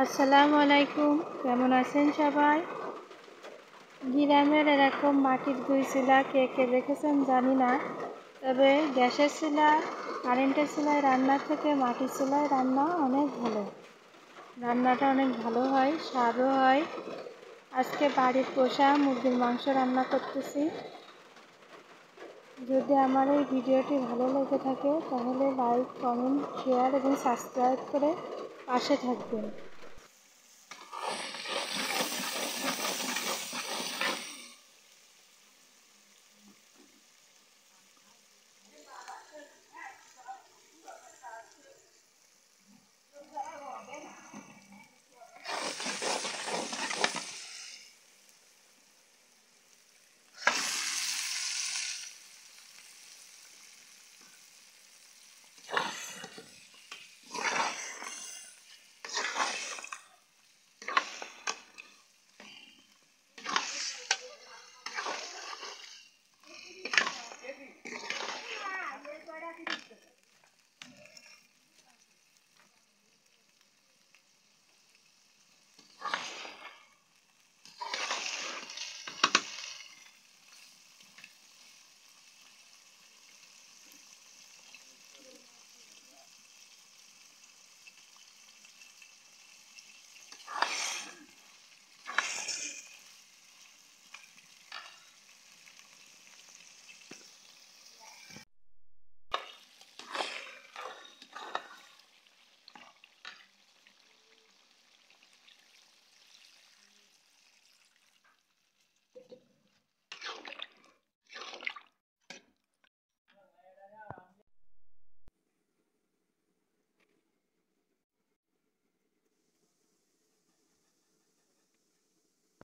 আসসালামু আলাইকুম, কেমন আছেন সবাই? গ্রামের এরকম মাটির ২ চুলা কে কে দেখেছেন জানি না, তবে গ্যাসের চুলা, কারেন্টের চুলায় রান্নার থেকে মাটির চুলায় রান্না অনেক ভালো। রান্নাটা অনেক ভালো হয়, স্বাদও হয়। আজকে বাড়ির পোষা মুরগির মাংস রান্না করতেছি। যদি আমার এই ভিডিওটি ভালো লেগে থাকে তাহলে লাইক, কমেন্ট, শেয়ার এবং সাবস্ক্রাইব করে পাশে থাকবেন।